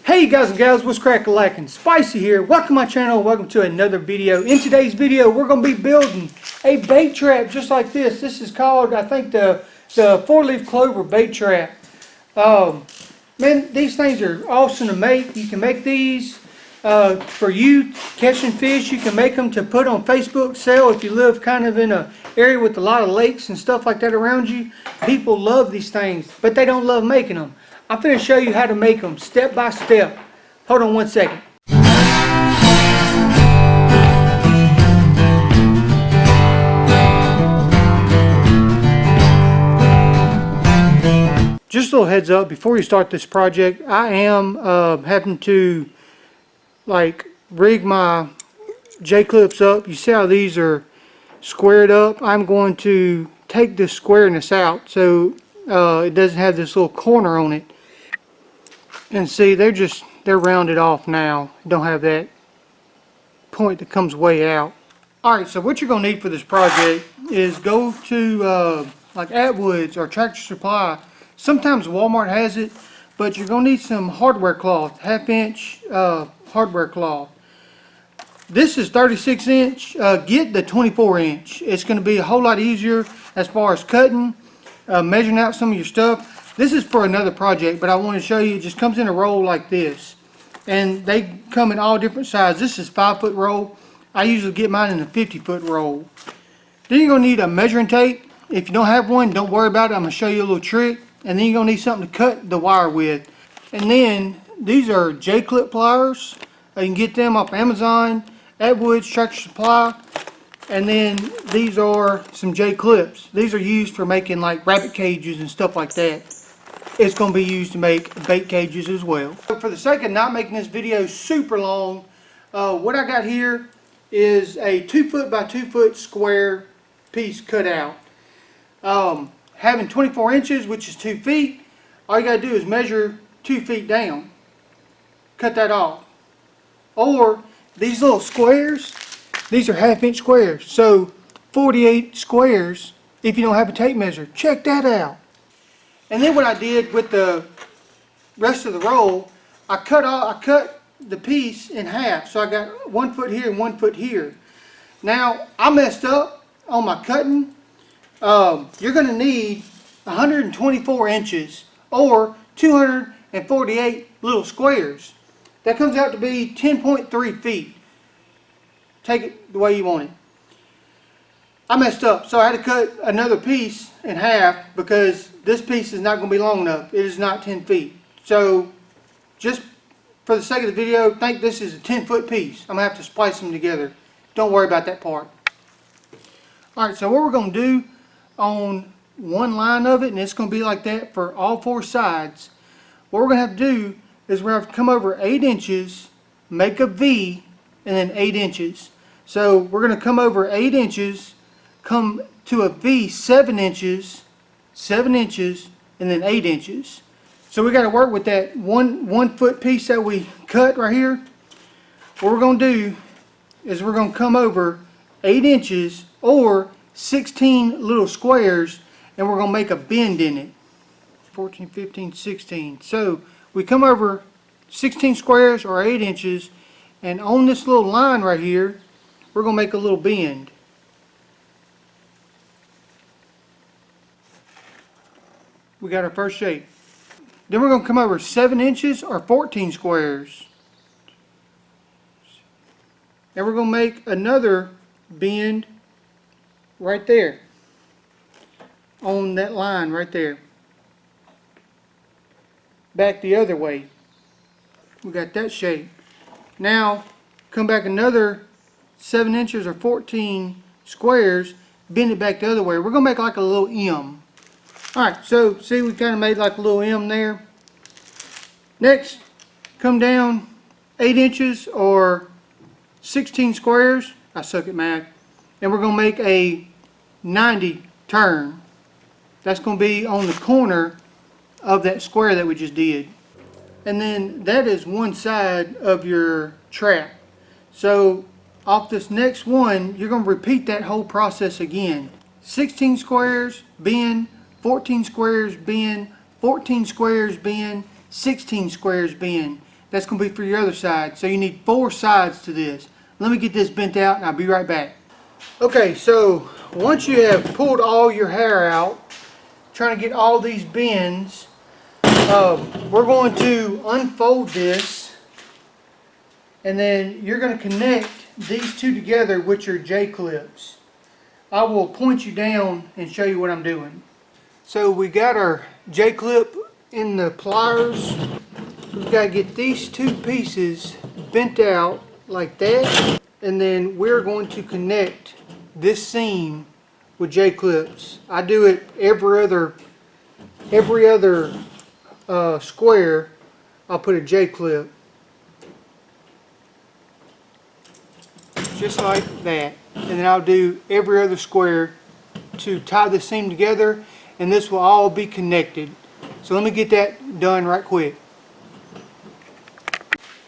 Hey guys and gals, what's crack-a-lackin'? Spicy here. Welcome to my channel. Welcome to another video. In today's video, we're going to be building a bait trap just like this. This is called, I think, the 4-leaf clover bait trap. Man, these things are awesome to make. You can make these for you catching fish. You can make them to put on Facebook, sell if you live kind of in an area with a lot of lakes and stuff like that around you. People love these things, but they don't love making them. I'm going to show you how to make them step by step. Hold on one second. Just a little heads up before you start this project. I am having to rig my J-clips up. You see how these are squared up? I'm going to take this squareness out so it doesn't have this little corner on it. And see, they're rounded off now. Don't have that point that comes way out. Alright, so what you're going to need for this project is go to like Atwoods or Tractor Supply. Sometimes Walmart has it, but you're going to need some hardware cloth, 1/2 inch hardware cloth. This is 36 inch. Get the 24 inch. It's going to be a whole lot easier as far as cutting, measuring out some of your stuff. This is for another project, but I want to show you, it just comes in a roll like this. And they come in all different sizes. This is 5-foot roll. I usually get mine in a 50-foot roll. Then you're going to need a measuring tape. If you don't have one, don't worry about it. I'm going to show you a little trick. And then you're going to need something to cut the wire with. And then these are J-clip pliers. You can get them off Amazon, Atwoods, Tractor Supply. And then these are some J-clips. These are used for making like rabbit cages and stuff like that. It's going to be used to make bait cages as well. For the sake of not making this video super long, what I got here is a 2-foot by 2-foot square piece cut out. Having 24 inches, which is 2 feet, all you got to do is measure 2 feet down. Cut that off. Or these little squares, these are 1/2 inch squares. So 48 squares if you don't have a tape measure. Check that out. And then what I did with the rest of the roll, I cut the piece in half. So I got 1 foot here and 1 foot here. Now I messed up on my cutting. You're going to need 124 inches or 248 little squares. That comes out to be 10.3 feet. Take it the way you want it. I messed up, so I had to cut another piece in half because this piece is not going to be long enough. It is not 10 feet. So just for the sake of the video, think this is a 10-foot piece. I'm going to have to splice them together. Don't worry about that part. Alright, so what we're going to do on one line of it, and it's going to be like that for all 4 sides, what we're going to have to do is we're going to have to come over 8 inches, make a V, and then 8 inches. So we're going to come over 8 inches, come to a V 7 inches, and then 8 inches. So we got to work with that one foot piece that we cut right here. What we're going to do is we're going to come over 8 inches or 16 little squares, and we're going to make a bend in it. 14, 15, 16. So we come over 16 squares or 8 inches, and on this little line right here, we're going to make a little bend. We got our first shape. Then we're going to come over 7 inches or 14 squares. And we're going to make another bend right there on that line right there. Back the other way. We got that shape. Now come back another 7 inches or 14 squares, bend it back the other way. We're going to make like a little M. Alright, so see, we kind of made like a little M there. Next, come down 8 inches or 16 squares. I suck at math. And we're going to make a 90 turn. That's going to be on the corner of that square that we just did. And then that is one side of your trap. So off this next one, you're going to repeat that whole process again. 16 squares, bend, 14 squares, bend, 14 squares, bend, 16 squares, bend. That's going to be for your other side. So you need 4 sides to this. Let me get this bent out and I'll be right back. Okay, so once you have pulled all your hair out, trying to get all these bends, we're going to unfold this, and then you're going to connect these two together with your J-clips. I will point you down and show you what I'm doing. So we got our J-clip in the pliers. We've got to get these two pieces bent out like that, and then we're going to connect this seam with J-clips. I do it every other square. I'll put a J-clip, just like that, and then I'll do every other square to tie the seam together, and this will all be connected. So let me get that done right quick.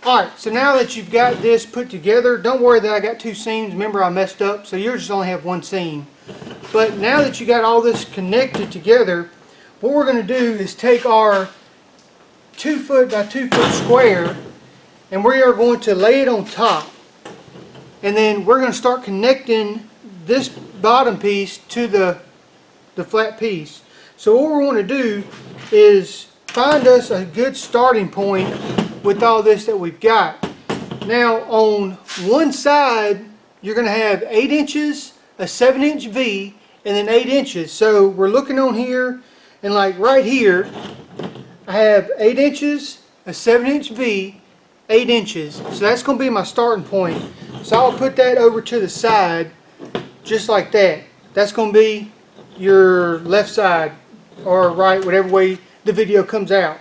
Alright, so now that you've got this put together, don't worry that I got 2 seams. Remember, I messed up, so yours just only have 1 seam. But now that you got all this connected together, what we're going to do is take our 2 foot by 2 foot square, and we are going to lay it on top. And then we're going to start connecting this bottom piece to the flat piece. So what we want to do is find us a good starting point with all this that we've got. Now on one side you're going to have 8 inches, a 7-inch V, and then 8 inches. So we're looking on here, and like right here I have 8 inches, a 7-inch V, 8 inches. So that's going to be my starting point. So I'll put that over to the side just like that. That's going to be your left side or right, whatever way the video comes out.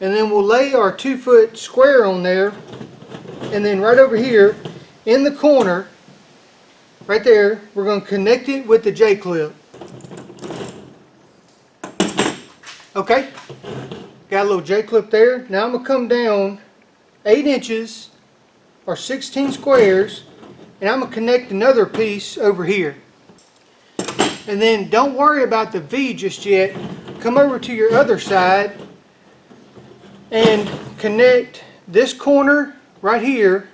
And then we'll lay our 2 foot square on there, and then right over here in the corner right there we're going to connect it with the J-clip. Okay, got a little J-clip there. Now I'm going to come down 8 inches or 16 squares, and I'm going to connect another piece over here. And then don't worry about the V just yet. Come over to your other side and connect this corner right here,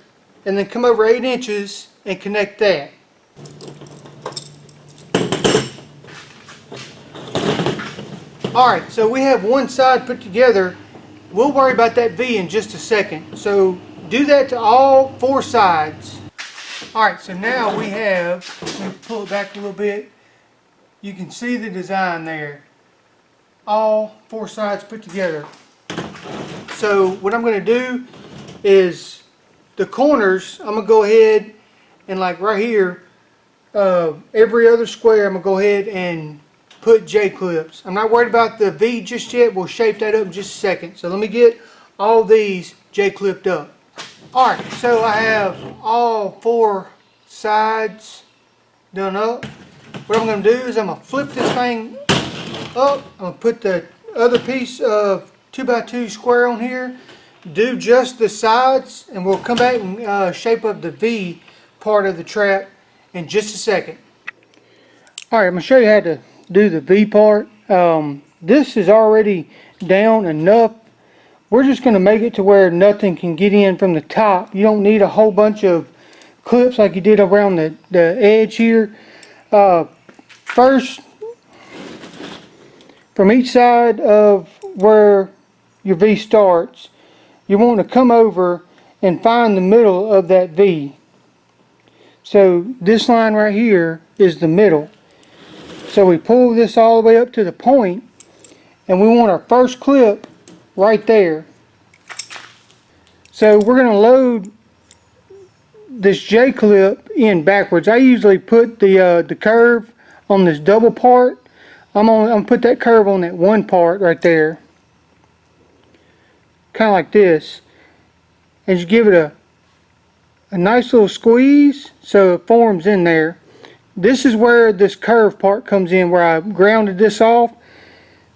and then come over 8 inches and connect that. Alright, so we have one side put together. We'll worry about that V in just a second. So do that to all 4 sides. Alright, so now we have, let me pull it back a little bit. You can see the design there. All 4 sides put together. So what I'm going to do is the corners, I'm going to go ahead and like right here, every other square I'm going to go ahead and put J-clips. I'm not worried about the V just yet. We'll shape that up in just a second. So let me get all these J-clipped up. Alright, so I have all 4 sides done up. What I'm going to do is I'm going to flip this thing up. I'm going to put the other piece of 2x2 square on here, do just the sides, and we'll come back and shape up the V part of the trap in just a second. Alright, I'm going to show you how to do the V part. This is already down enough. We're just going to make it to where nothing can get in from the top. You don't need a whole bunch of clips like you did around the edge here. First, from each side of where your V starts, you want to come over and find the middle of that V. So this line right here is the middle. So we pull this all the way up to the point, and we want our first clip right there. So we're going to load this J-clip in backwards. I usually put the curve on this double part. I'm going to put that curve on that one part right there, kind of like this, and just give it a nice little squeeze so it forms in there. This is where this curve part comes in, where I grounded this off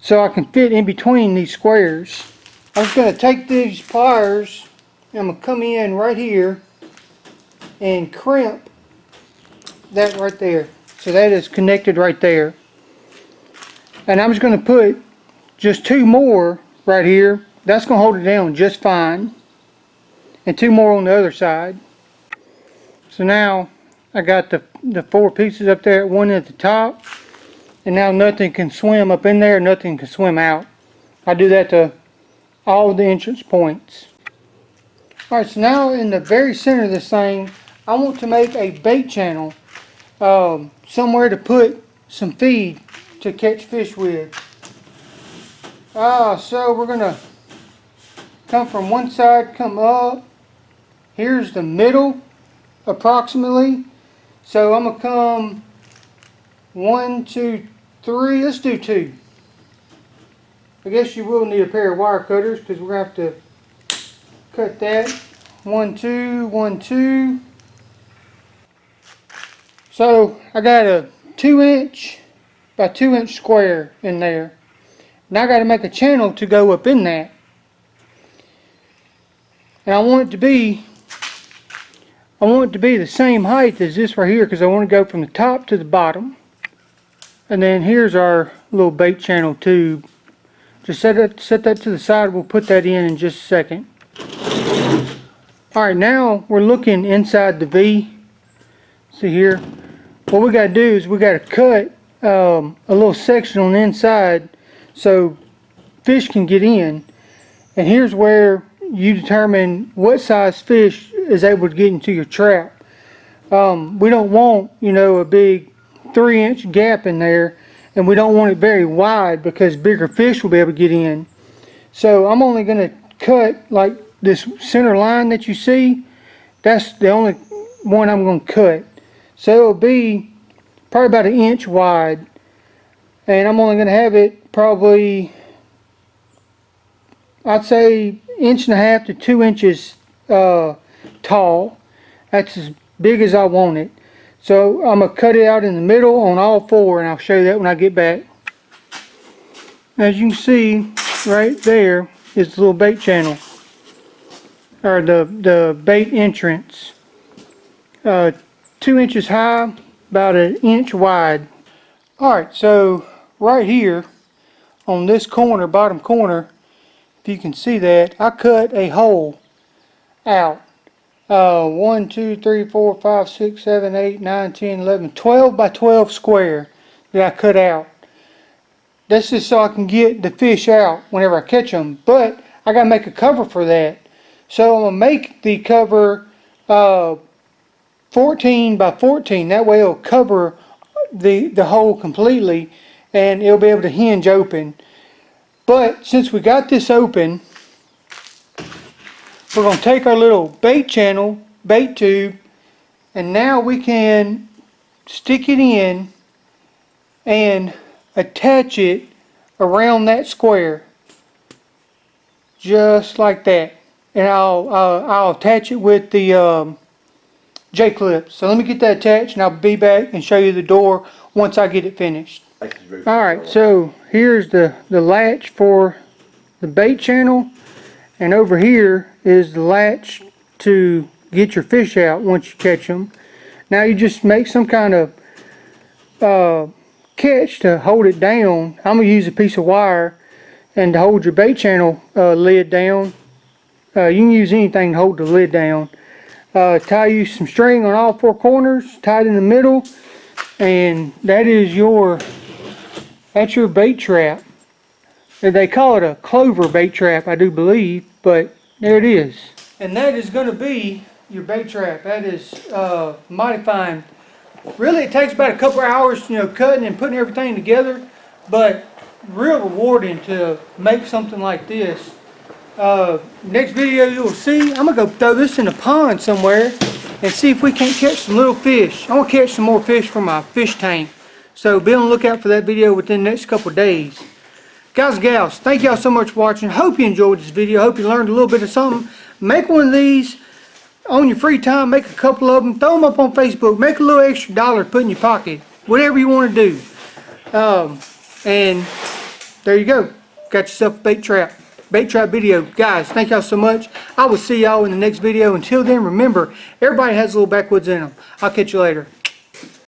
so I can fit in between these squares. I'm just going to take these pliers and I'm going to come in right here and crimp that right there. So that is connected right there. And I'm just going to put just 2 more right here. That's going to hold it down just fine. and 2 more on the other side. So now I got the 4 pieces up there, 1 at the top, and now nothing can swim up in there, nothing can swim out. I do that to all the entrance points. Alright, so now in the very center of this thing, I want to make a bait channel, somewhere to put some feed to catch fish with. So we're gonna come from one side, come up. Here's the middle, approximately. So I'm gonna come 1, 2, 3. Let's do 2. I guess you will need a pair of wire cutters because we're gonna have to cut that. 1, 2, 1, 2. So I got a 2" by 2" square in there. Now I got to make a channel to go up in that. And I want it to be the same height as this right here, because I want to go from the top to the bottom. And then here's our little bait channel tube. Just set that to the side. We'll put that in just a second. Alright, now we're looking inside the V. See here? What we got to do is we got to cut a little section on the inside so fish can get in. And here's where you determine what size fish is able to get into your trap. We don't want, a big 3" gap in there, and we don't want it very wide because bigger fish will be able to get in. So I'm only going to cut like this center line that you see. That's the only one I'm going to cut. So it'll be probably about 1 inch wide, and I'm only going to have it probably, I'd say 1.5 to 2 inches tall. That's as big as I want it. So I'm going to cut it out in the middle on all 4, and I'll show you that when I get back. As you can see right there is the little bait channel, or the bait entrance. 2 inches high, about 1 inch wide. Alright, so right here on this corner, bottom corner, if you can see that, I cut a hole out. 1, 2, 3, 4, 5, 6, 7, 8, 9, 10, 11, 12 by 12 square that I cut out. This is so I can get the fish out whenever I catch them, but I gotta make a cover for that. So I'm gonna make the cover 14 by 14. That way it'll cover the hole completely, and it'll be able to hinge open. But since we got this open, we're going to take our little bait channel, bait tube, and now we can stick it in and attach it around that square, just like that. And I'll attach it with the J-clips. So let me get that attached, and I'll be back and show you the door once I get it finished. Alright, so here's the latch for the bait channel, and over here is the latch to get your fish out once you catch them. Now you just make some kind of catch to hold it down. I'm going to use a piece of wire, and to hold your bait channel lid down, you can use anything to hold the lid down. Tie you some string on all 4 corners, tied in the middle, and that's your bait trap. They call it a clover bait trap, I do believe, but there it is. And that is going to be your bait trap. That is mighty fine. Really, it takes about a couple hours, cutting and putting everything together, but real rewarding to make something like this. Next video you'll see, I'm going to go throw this in a pond somewhere and see if we can't catch some little fish. I want to catch some more fish from my fish tank. So be on the lookout for that video within the next couple of days. Guys and gals, thank y'all so much for watching. Hope you enjoyed this video. Hope you learned a little bit of something. Make one of these on your free time. Make a couple of them. Throw them up on Facebook. Make a little extra dollar to put in your pocket. Whatever you want to do. And there you go. Got yourself a bait trap video. Guys, thank y'all so much. I will see y'all in the next video. Until then, remember, everybody has a little backwoods in them. I'll catch you later.